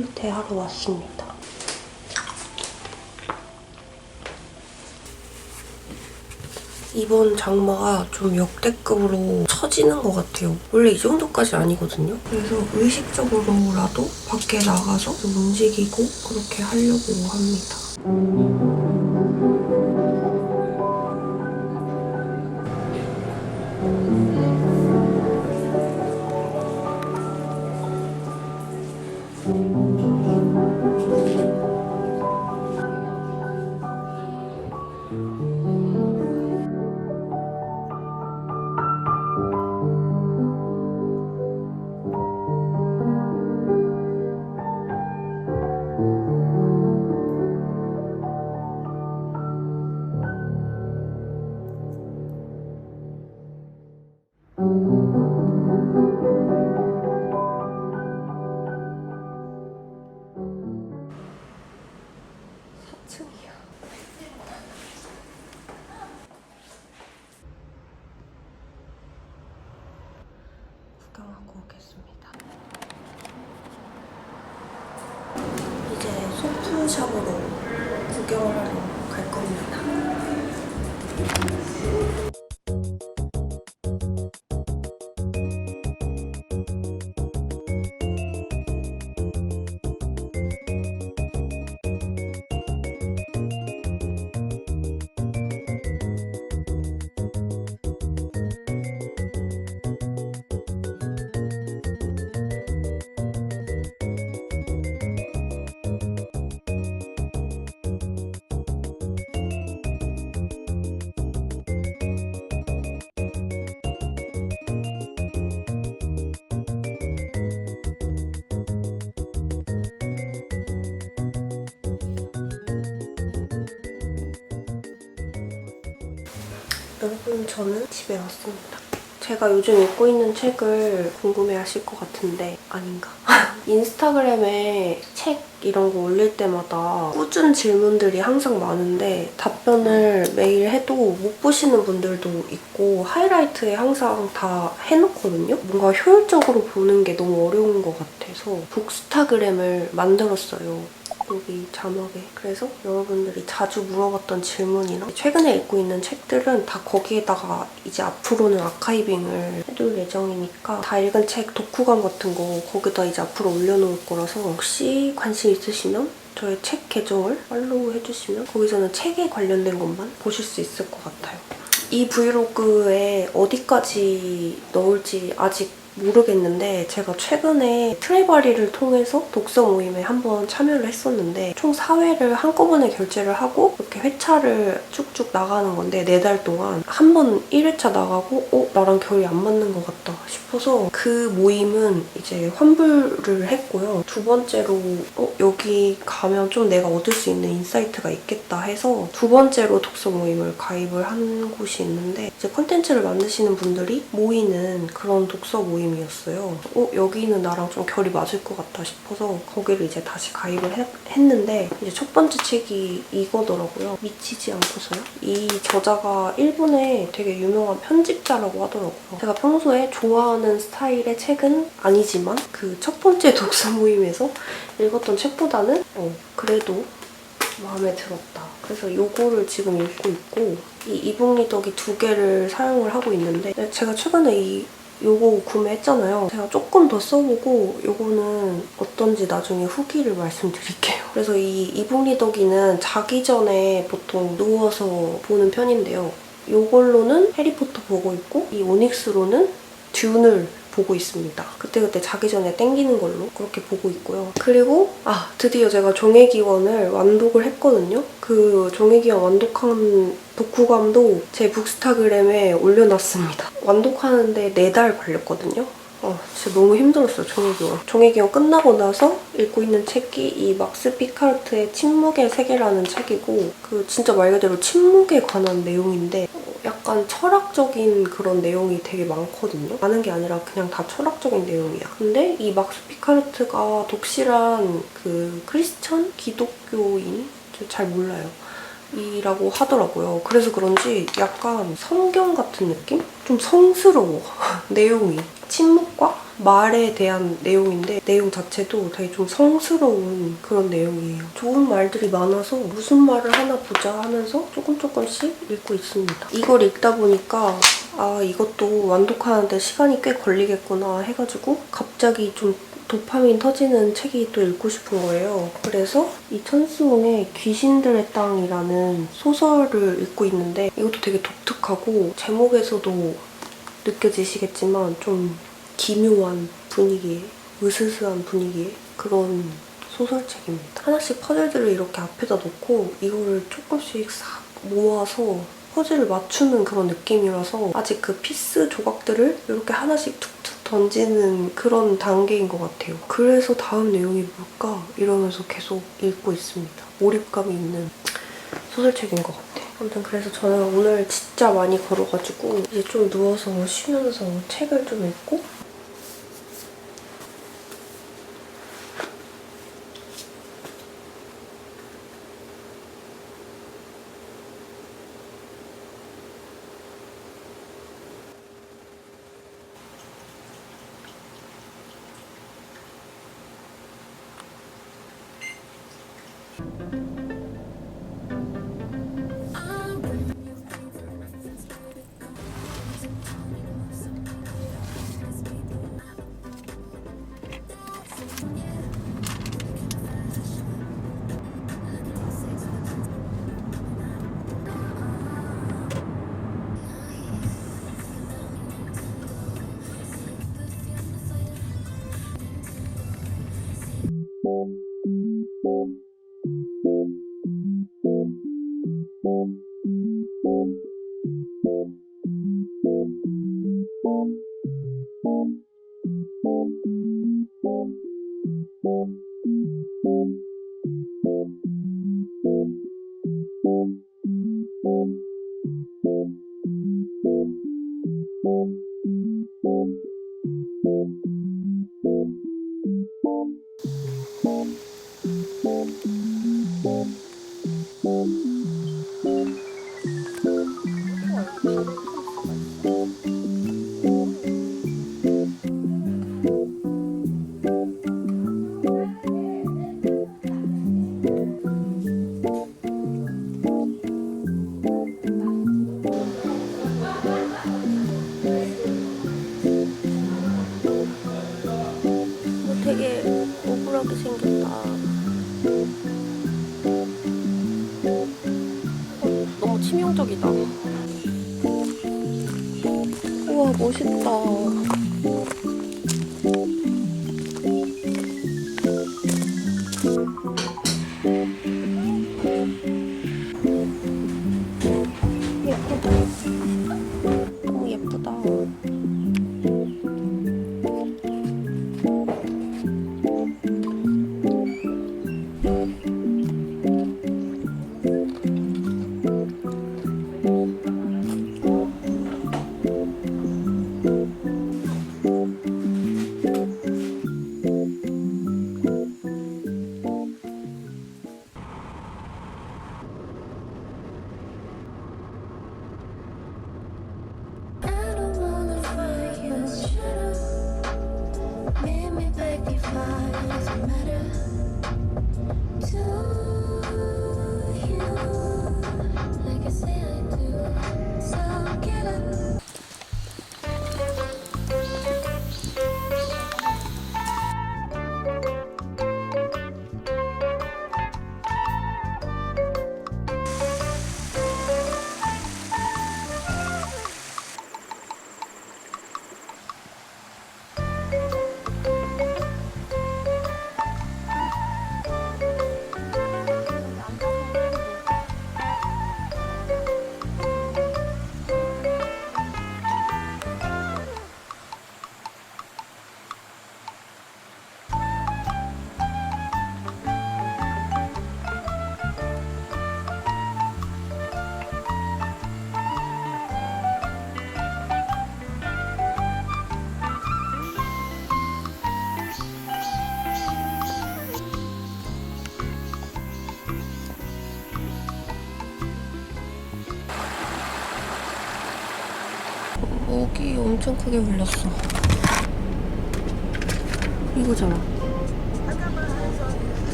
필테 하러 왔습니다. 이번 장마가 좀 역대급으로 처지는 것 같아요. 원래 이 정도까지 아니거든요. 그래서 의식적으로라도 밖에 나가서 좀 움직이고 그렇게 하려고 합니다. 구경하고 오겠습니다. 이제 소품샵으로 구경을 하러 갈 겁니다. 여러분, 저는 집에 왔습니다. 제가 요즘 읽고 있는 책을 궁금해하실 것 같은데 아닌가? 인스타그램에 책 이런 거 올릴 때마다 꾸준 질문들이 항상 많은데 답변을 매일 해도 못 보시는 분들도 있고 하이라이트에 항상 다 해놓거든요? 뭔가 효율적으로 보는 게 너무 어려운 것 같아서 북스타그램을 만들었어요. 여기 자막에. 그래서 여러분들이 자주 물어봤던 질문이랑 최근에 읽고 있는 책들은 다 거기에다가 이제 앞으로는 아카이빙을 해둘 예정이니까 다 읽은 책 독후감 같은 거 거기다 이제 앞으로 올려놓을 거라서 혹시 관심 있으시면 저의 책 계정을 팔로우 해주시면 거기서는 책에 관련된 것만 보실 수 있을 것 같아요. 이 브이로그에 어디까지 넣을지 아직 모르겠는데 제가 최근에 트레바리를 통해서 독서 모임에 한번 참여를 했었는데 총 4회를 한꺼번에 결제를 하고 이렇게 회차를 쭉쭉 나가는 건데 4달 동안 한 번 1회차 나가고 나랑 결이 안 맞는 것 같다 싶어서 그 모임은 이제 환불을 했고요. 두 번째로 여기 가면 좀 내가 얻을 수 있는 인사이트가 있겠다 해서 두 번째로 독서 모임을 가입을 한 곳이 있는데 이제 콘텐츠를 만드시는 분들이 모이는 그런 독서 모임이었어요. 여기는 나랑 좀 결이 맞을 것 같다 싶어서 거기를 이제 다시 가입을 했는데 이제 첫 번째 책이 이거더라고요. 미치지 않고서요. 이 저자가 일본의 되게 유명한 편집자라고 하더라고요. 제가 평소에 좋아하는 스타일의 책은 아니지만 그 첫 번째 독서 모임에서 읽었던 책보다는 그래도 마음에 들었다. 그래서 이거를 지금 읽고 있고 이 이북 리더기 2개를 사용을 하고 있는데 제가 최근에 요거 구매했잖아요. 제가 조금 더 써보고 요거는 어떤지 나중에 후기를 말씀드릴게요. 그래서 이 이북 리더기는 자기 전에 보통 누워서 보는 편인데요. 요걸로는 해리포터 보고 있고 이 오닉스로는 듄을 보고 있습니다. 그때그때 자기 전에 땡기는 걸로 그렇게 보고 있고요. 그리고 드디어 제가 종의기원을 완독을 했거든요. 그 종의기원 완독한 독후감도 제 북스타그램에 올려놨습니다. 완독하는데 4달 걸렸거든요. 진짜 너무 힘들었어요, 종의기원. 종의기원 끝나고 나서 읽고 있는 책이 이 막스 피카르트의 침묵의 세계라는 책이고 진짜 말 그대로 침묵에 관한 내용인데 약간 철학적인 그런 내용이 되게 많거든요. 많은 게 아니라 그냥 다 철학적인 내용이야. 근데 이 막스 피카르트가 독실한 그 크리스천? 기독교인? 잘 몰라요. 이라고 하더라고요. 그래서 그런지 약간 성경 같은 느낌? 좀 성스러워. 내용이. 침묵과 말에 대한 내용인데 내용 자체도 되게 좀 성스러운 그런 내용이에요. 좋은 말들이 많아서 무슨 말을 하나 보자 하면서 조금씩 읽고 있습니다. 이걸 읽다 보니까 아, 이것도 완독하는데 시간이 꽤 걸리겠구나 해가지고 갑자기 좀 도파민 터지는 책이 또 읽고 싶은 거예요. 그래서 이 천스웅의 귀신들의 땅이라는 소설을 읽고 있는데 이것도 되게 독특하고 제목에서도 느껴지시겠지만 좀 기묘한 분위기에, 으스스한 분위기에 그런 소설책입니다. 하나씩 퍼즐들을 이렇게 앞에다 놓고 이거를 조금씩 싹 모아서 퍼즐을 맞추는 그런 느낌이라서 아직 그 피스 조각들을 이렇게 하나씩 툭툭 던지는 그런 단계인 것 같아요. 그래서 다음 내용이 뭘까? 이러면서 계속 읽고 있습니다. 몰입감이 있는 소설책인 것 같아요. 아무튼 그래서 저는 오늘 진짜 많이 걸어가지고 이제 좀 누워서 쉬면서 책을 좀 읽고 되게 억울하게 생겼다. 너무 치명적이다. 우와, 멋있다. 예쁘다. 너무 예쁘다. 모기 엄청 크게 물렸어. 이거잖아.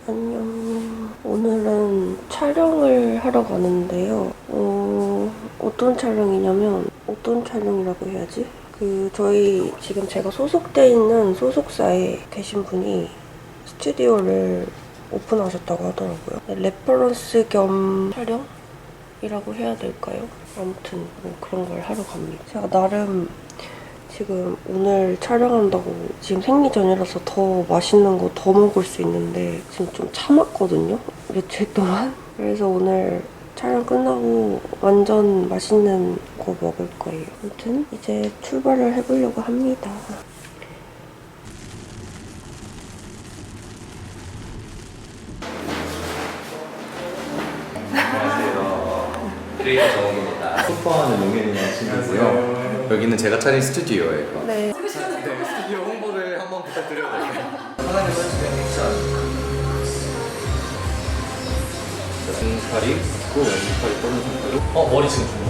안녕. 오늘은 촬영을 하러 가는데요. 어떤 촬영이냐면, 어떤 촬영이라고 해야지? 저희 지금 제가 소속돼 있는 소속사에 계신 분이 스튜디오를 오픈하셨다고 하더라고요. 레퍼런스 겸 촬영이라고 해야 될까요? 아무튼 뭐 그런 걸 하러 갑니다. 제가 나름 지금 오늘 촬영한다고 지금 생리전이라서 더 맛있는 거 더 먹을 수 있는데 지금 좀 참았거든요? 며칠 동안? 그래서 오늘 촬영 끝나고 완전 맛있는 거 먹을 거예요. 아무튼 이제 출발을 해보려고 합니다. 안녕하세요. 크리에이터 정웅입니다. 소포하는 용현이라는 친구고요. 여기는 제가 차린 스튜디오예요. 네. 스튜디오 홍보를 한번 부탁드려도 될까요? 하나님 해주세요. 액션. 중팔이 있고 왼팔이 뻗는 상태로. 머리 지금 준 거?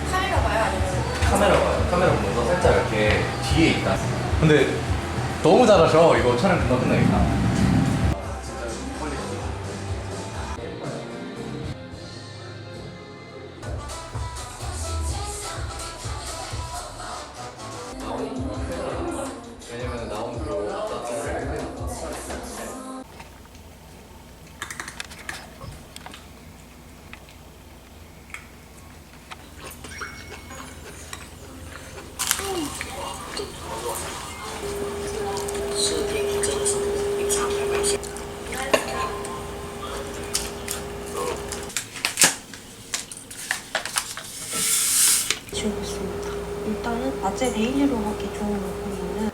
카메라 봐요? 아니면? 카메라 봐요. 카메라 보면서 살짝 이렇게 뒤에 있다. 근데 너무 잘하셔. 이거 촬영 금방 끝나니까. 왜냐면 나오는 거 지우겠습니다. 일단은 낮에 데일리로 하기 좋은 부분은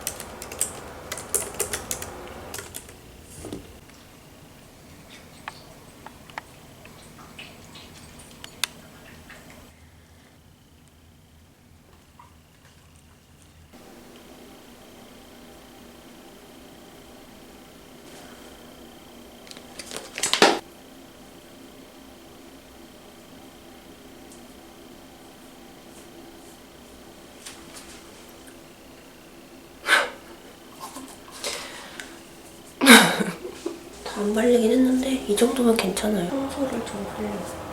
다 안 발리긴 했는데 이 정도면 괜찮아요. 청소를 좀 하려고.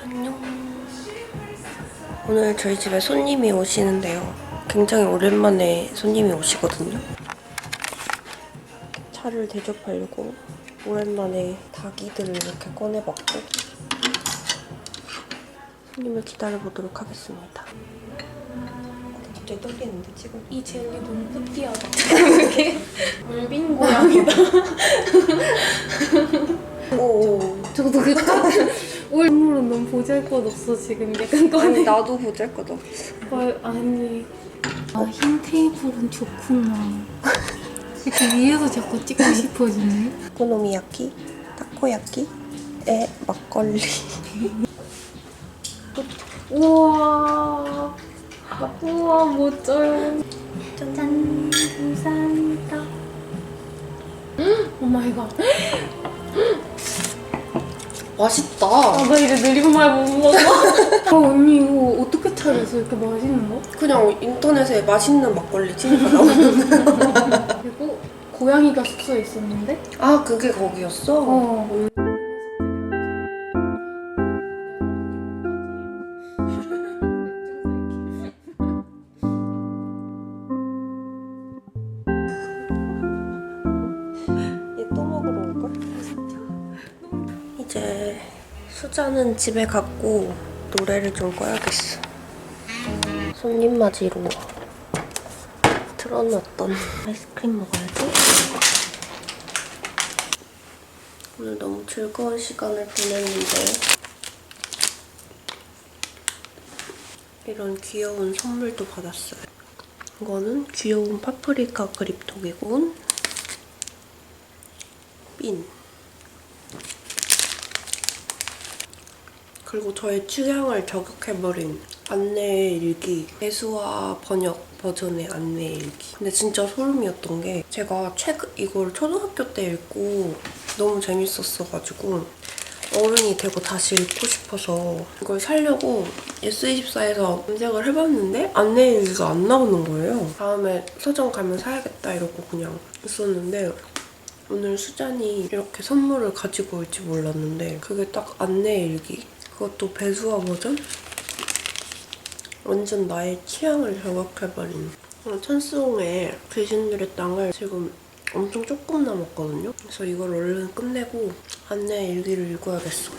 안녕. 오늘 저희 집에 손님이 오시는데요. 굉장히 오랜만에 손님이 오시거든요. 차를 대접하려고 오랜만에 닭이들을 이렇게 꺼내봤고 손님을 기다려보도록 하겠습니다. 갑자기 떨리는데 지금? 이 젤리 너무 뿌띠하다. 이게 물빈 고양이다. 오. 저도 그까지 올물은 너무 보잘것없어 지금 약간 꺼내. 아니 나도 보잘것없어. 아니. 흰 테이블은 좋구나. 이렇게 위에서 자꾸 찍고 싶어지네. 오코노미야키, 타코야키에 막걸리. 우와. 우와 멋져요. 짠. 감사합니다. 오 마이 갓. 맛있다. 나 이래 느리고 말 못 먹어. 언니 이거 어떻게 차려서 이렇게 맛있는 거? 그냥 인터넷에 맛있는 막걸리 치니까 나오는데. 그리고 고양이가 숙소에 있었는데 아 그게 거기였어? 얘 또 먹으러 올걸? 이제 수자는 집에 갔고 노래를 좀 꺼야겠어. 손님 맞이로 틀어놨던 아이스크림 먹어야지. 오늘 너무 즐거운 시간을 보냈는데 이런 귀여운 선물도 받았어요. 이거는 귀여운 파프리카 그립톡이고 핀. 그리고 저의 취향을 저격해버린 안내 일기, 대수와 번역 버전의 안내 일기. 근데 진짜 소름이었던 게 제가 이걸 초등학교 때 읽고 너무 재밌었어가지고 어른이 되고 다시 읽고 싶어서 이걸 사려고 S24에서 검색을 해봤는데 안내 일기가 안 나오는 거예요. 다음에 서점 가면 사야겠다 이러고 그냥 있었는데 오늘 수잔이 이렇게 선물을 가지고 올지 몰랐는데 그게 딱 안내 일기. 그것도 배수화 버전? 완전 나의 취향을 저격해버린. 찬스홍의 귀신들의 땅을 지금 엄청 조금 남았거든요. 그래서 이걸 얼른 끝내고 안내 일기를 읽어야겠어.